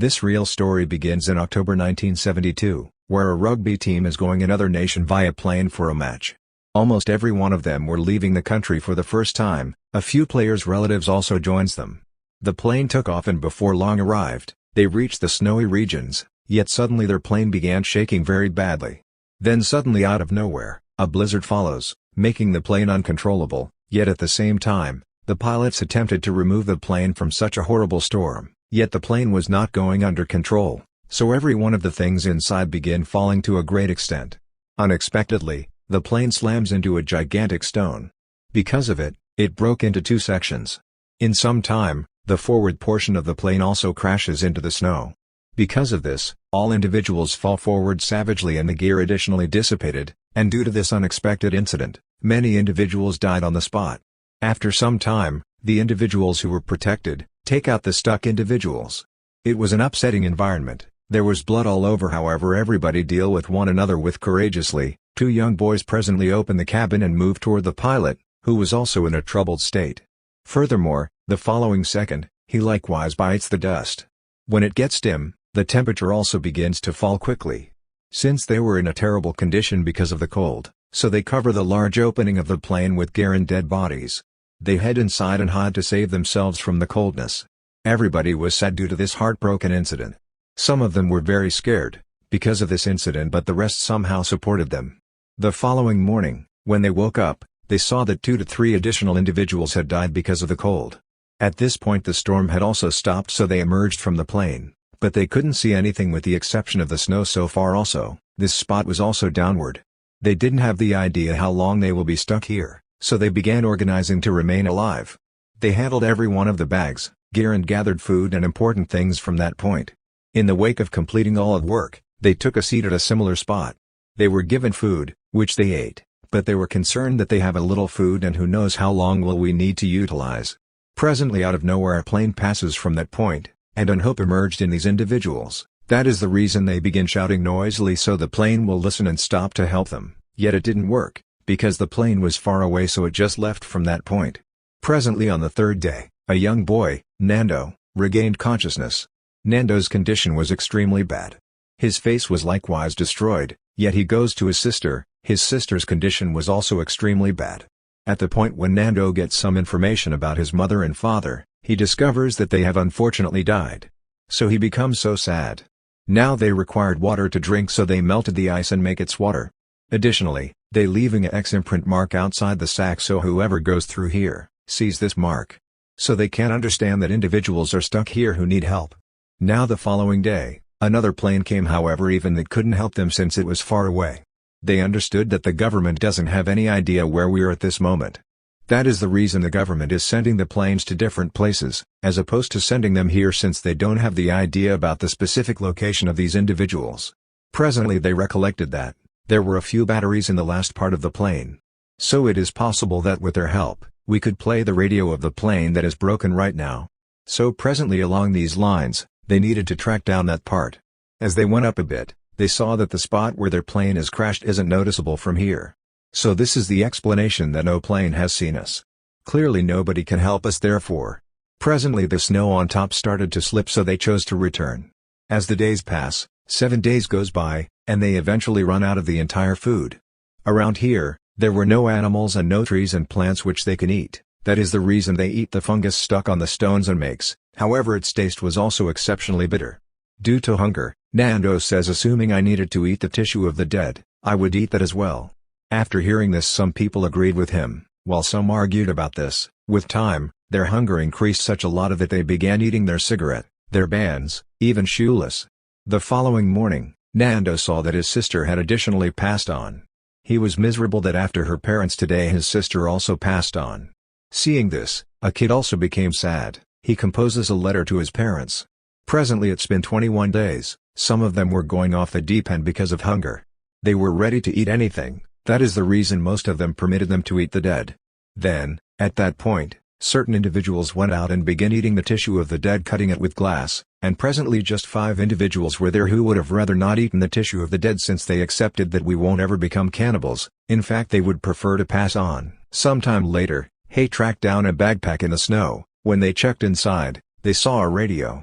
This real story begins in October 1972, where a rugby team is going another nation via plane for a match. Almost every one of them were leaving the country for the first time, a few players' relatives also joins them. The plane took off and before long arrived, they reached the snowy regions, yet suddenly their plane began shaking very badly. Then suddenly out of nowhere, a blizzard follows, making the plane uncontrollable, yet at the same time, the pilots attempted to remove the plane from such a horrible storm, yet the plane was not going under control, so every one of the things inside began falling to a great extent. Unexpectedly, the plane slams into a gigantic stone. Because of it, it broke into two sections. In some time, the forward portion of the plane also crashes into the snow. Because of this, all individuals fall forward savagely and the gear additionally dissipated, and due to this unexpected incident, many individuals died on the spot. After some time, the individuals who were protected, take out the stuck individuals. It was an upsetting environment, there was blood all over, however everybody deal with one another with courageously. Two young boys presently open the cabin and move toward the pilot, who was also in a troubled state. Furthermore, the following second, he likewise bites the dust. When it gets dim, the temperature also begins to fall quickly. Since they were in a terrible condition because of the cold, so they cover the large opening of the plane with gear and dead bodies. They head inside and hide to save themselves from the coldness. Everybody was sad due to this heartbroken incident. Some of them were very scared because of this incident, but the rest somehow supported them. The following morning, when they woke up, they saw that 2 to 3 additional individuals had died because of the cold. At this point the storm had also stopped, so they emerged from the plane, but they couldn't see anything with the exception of the snow so far. Also, this spot was also downward. They didn't have the idea how long they will be stuck here, so they began organizing to remain alive. They handled every one of the bags, gear and gathered food and important things from that point. In the wake of completing all of work, they took a seat at a similar spot. They were given food, which they ate, but they were concerned that they have a little food and who knows how long will we need to utilize. Presently out of nowhere a plane passes from that point, and unhope emerged in these individuals. That is the reason they begin shouting noisily so the plane will listen and stop to help them, yet it didn't work, because the plane was far away, so it just left from that point. Presently on the third day, a young boy, Nando, regained consciousness. Nando's condition was extremely bad. His face was likewise destroyed, yet he goes to his sister. His sister's condition was also extremely bad. At the point when Nando gets some information about his mother and father, he discovers that they have unfortunately died. So he becomes so sad. Now they required water to drink, so they melted the ice and make its water. Additionally, they leaving an X imprint mark outside the sack, so whoever goes through here, sees this mark. So they can't understand that individuals are stuck here who need help. Now the following day, another plane came, however even that couldn't help them since it was far away. They understood that the government doesn't have any idea where we are at this moment. That is the reason the government is sending the planes to different places, as opposed to sending them here, since they don't have the idea about the specific location of these individuals. Presently they recollected that there were a few batteries in the last part of the plane. So it is possible that with their help, we could play the radio of the plane that is broken right now. So presently along these lines, they needed to track down that part. As they went up a bit, they saw that the spot where their plane is crashed isn't noticeable from here. So this is the explanation that no plane has seen us. Clearly nobody can help us therefore. Presently the snow on top started to slip, so they chose to return. As the days pass, 7 days goes by, and they eventually run out of the entire food. Around here, there were no animals and no trees and plants which they can eat. That is the reason they eat the fungus stuck on the stones and makes. However, its taste was also exceptionally bitter. Due to hunger, Nando says, assuming I needed to eat the tissue of the dead, I would eat that as well. After hearing this, some people agreed with him, while some argued about this. With time, their hunger increased such a lot of that they began eating their cigarette, their bands, even shoeless. The following morning, Nando saw that his sister had additionally passed on. He was miserable that after her parents today his sister also passed on. Seeing this, a kid also became sad. He composes a letter to his parents. Presently it's been 21 days, some of them were going off the deep end because of hunger. They were ready to eat anything, that is the reason most of them permitted them to eat the dead. Then, at that point, certain individuals went out and began eating the tissue of the dead, cutting it with glass, and presently just 5 individuals were there who would have rather not eaten the tissue of the dead, since they accepted that we won't ever become cannibals. In fact, they would prefer to pass on. Sometime later, Hay tracked down a backpack in the snow. When they checked inside, they saw a radio.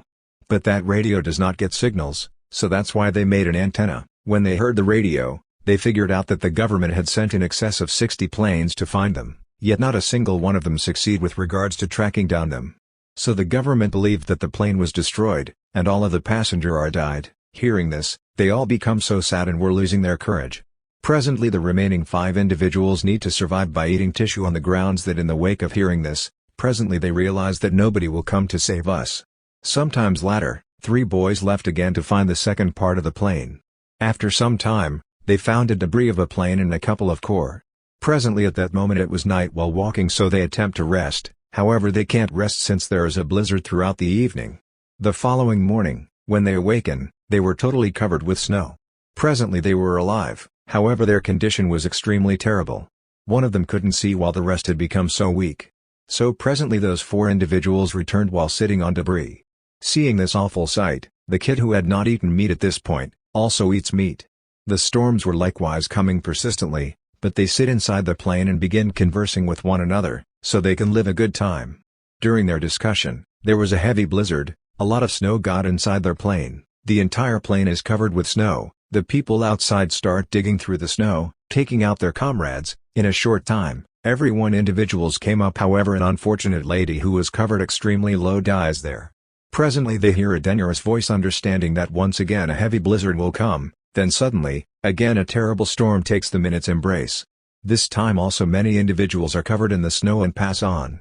But that radio does not get signals, so that's why they made an antenna. When they heard the radio, they figured out that the government had sent in excess of 60 planes to find them, yet not a single one of them succeed with regards to tracking down them. So the government believed that the plane was destroyed, and all of the passengers died. Hearing this, they all become so sad and were losing their courage. Presently the remaining 5 individuals need to survive by eating tissue on the grounds that in the wake of hearing this, presently they realize that nobody will come to save us. Sometimes later, 3 boys left again to find the second part of the plane. After some time, they found a debris of a plane and a couple of core. Presently at that moment it was night while walking, so they attempt to rest, however they can't rest since there is a blizzard throughout the evening. The following morning, when they awaken, they were totally covered with snow. Presently they were alive, however their condition was extremely terrible. One of them couldn't see while the rest had become so weak. So presently those 4 individuals returned while sitting on debris. Seeing this awful sight, the kid who had not eaten meat at this point, also eats meat. The storms were likewise coming persistently, but they sit inside the plane and begin conversing with one another, so they can live a good time. During their discussion, there was a heavy blizzard, a lot of snow got inside their plane, the entire plane is covered with snow, the people outside start digging through the snow, taking out their comrades. In a short time, everyone individuals came up, however an unfortunate lady who was covered extremely low dies there. Presently they hear a dangerous voice understanding that once again a heavy blizzard will come, then suddenly, again a terrible storm takes them in its embrace. This time also many individuals are covered in the snow and pass on.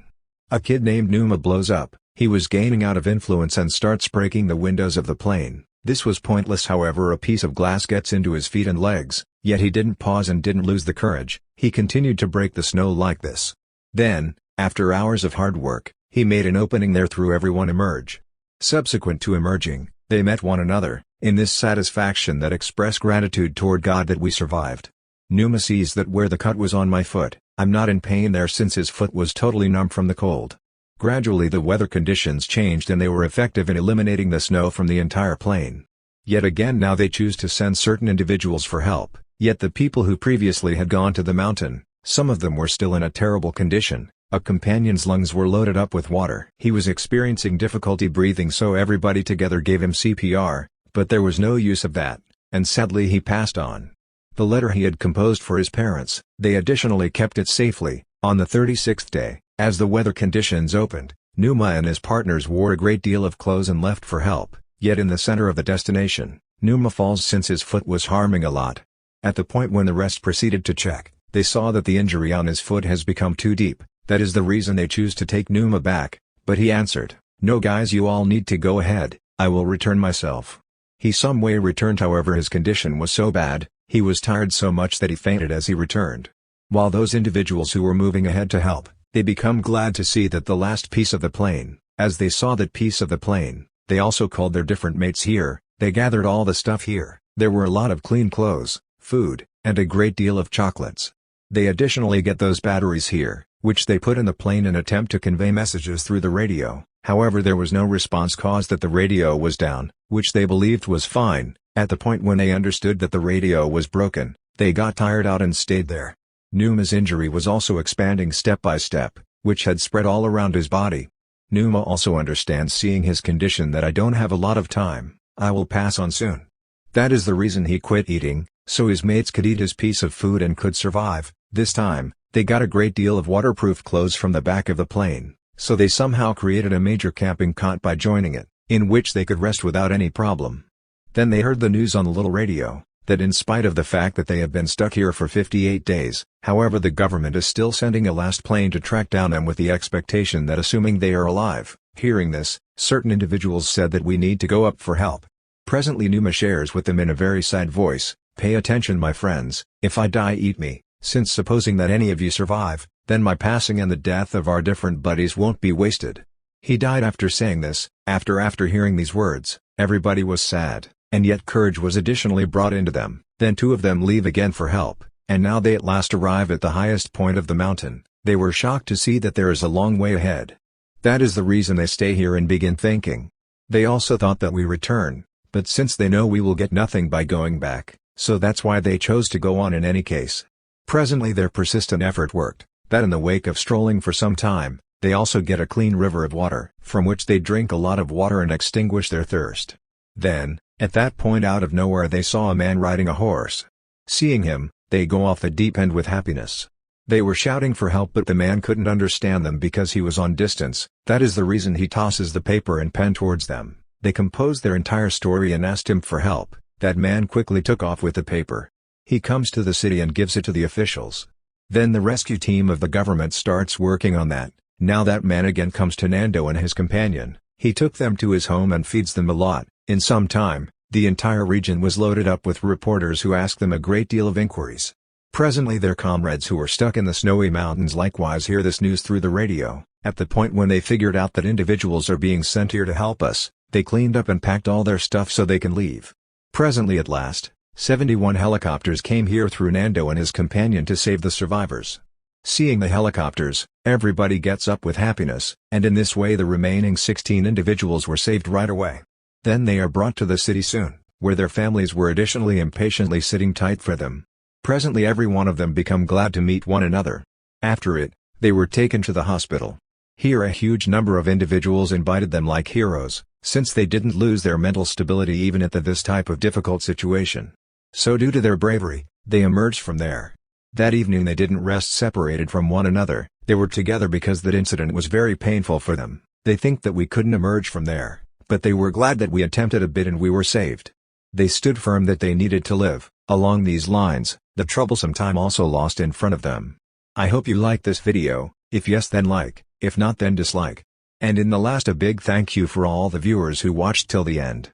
A kid named Numa blows up, he was gaining out of influence and starts breaking the windows of the plane. This was pointless, however a piece of glass gets into his feet and legs, yet he didn't pause and didn't lose the courage, he continued to break the snow like this. Then, after hours of hard work, he made an opening there through everyone emerge. Subsequent to emerging, they met one another, in this satisfaction that expressed gratitude toward God that we survived. Numa sees that where the cut was on my foot, I'm not in pain there since his foot was totally numb from the cold. Gradually the weather conditions changed and they were effective in eliminating the snow from the entire plane. Yet again now they choose to send certain individuals for help, yet the people who previously had gone to the mountain, some of them were still in a terrible condition. A companion's lungs were loaded up with water. He was experiencing difficulty breathing, so everybody together gave him CPR, but there was no use of that, and sadly he passed on. The letter he had composed for his parents, they additionally kept it safely. On the 36th day, as the weather conditions opened, Numa and his partners wore a great deal of clothes and left for help, yet in the center of the destination, Numa falls since his foot was harming a lot. At the point when the rest proceeded to check, they saw that the injury on his foot has become too deep. That is the reason they choose to take Numa back, but he answered, "No guys, you all need to go ahead, I will return myself." He some way returned, however his condition was so bad, he was tired so much that he fainted as he returned. While those individuals who were moving ahead to help, they become glad to see that the last piece of the plane, as they saw that piece of the plane, they also called their different mates here, they gathered all the stuff here, there were a lot of clean clothes, food, and a great deal of chocolates. They additionally get those batteries here, which they put in the plane and attempt to convey messages through the radio. However there was no response caused that the radio was down, which they believed was fine. At the point when they understood that the radio was broken, they got tired out and stayed there. Numa's injury was also expanding step by step, which had spread all around his body. Numa also understands, seeing his condition, that I don't have a lot of time, I will pass on soon. That is the reason he quit eating, so his mates could eat his piece of food and could survive. This time, they got a great deal of waterproof clothes from the back of the plane, so they somehow created a major camping cot by joining it, in which they could rest without any problem. Then they heard the news on the little radio, that in spite of the fact that they have been stuck here for 58 days, however the government is still sending a last plane to track down them with the expectation that assuming they are alive. Hearing this, certain individuals said that we need to go up for help. Presently Numa shares with them in a very sad voice, "Pay attention my friends, if I die eat me. Since supposing that any of you survive, then my passing and the death of our different buddies won't be wasted." He died after saying this. After hearing these words, everybody was sad, and yet courage was additionally brought into them. Then 2 of them leave again for help, and now they at last arrive at the highest point of the mountain. They were shocked to see that there is a long way ahead. That is the reason they stay here and begin thinking. They also thought that we return, but since they know we will get nothing by going back, so that's why they chose to go on in any case. Presently their persistent effort worked, that in the wake of strolling for some time, They also get a clean river of water, from which they drink a lot of water and extinguish their thirst. Then, at that point out of nowhere they saw a man riding a horse. Seeing him, they go off the deep end with happiness. They were shouting for help, but the man couldn't understand them because he was on distance. That is the reason he tosses the paper and pen towards them. They composed their entire story and asked him for help. That man quickly took off with the paper. He comes to the city and gives it to the officials. Then the rescue team of the government starts working on that. Now that man again comes to Nando and his companion. He took them to his home and feeds them a lot. In some time, the entire region was loaded up with reporters who asked them a great deal of inquiries. Presently their comrades who were stuck in the snowy mountains likewise hear this news through the radio. At the point when they figured out that individuals are being sent here to help us, they cleaned up and packed all their stuff so they can leave. Presently at last, 71 helicopters came here through Nando and his companion to save the survivors. Seeing the helicopters, everybody gets up with happiness, and in this way the remaining 16 individuals were saved right away. Then they are brought to the city soon, where their families were additionally impatiently sitting tight for them. Presently every one of them become glad to meet one another. After it, they were taken to the hospital. Here a huge number of individuals invited them like heroes, since they didn't lose their mental stability even at this type of difficult situation. So due to their bravery, they emerged from there. That evening they didn't rest separated from one another, they were together because that incident was very painful for them. They think that we couldn't emerge from there, but they were glad that we attempted a bit and we were saved. They stood firm that they needed to live. Along these lines, the troublesome time also lost in front of them. I hope you like this video. If yes then like, if not then dislike. And in the last a big thank you for all the viewers who watched till the end.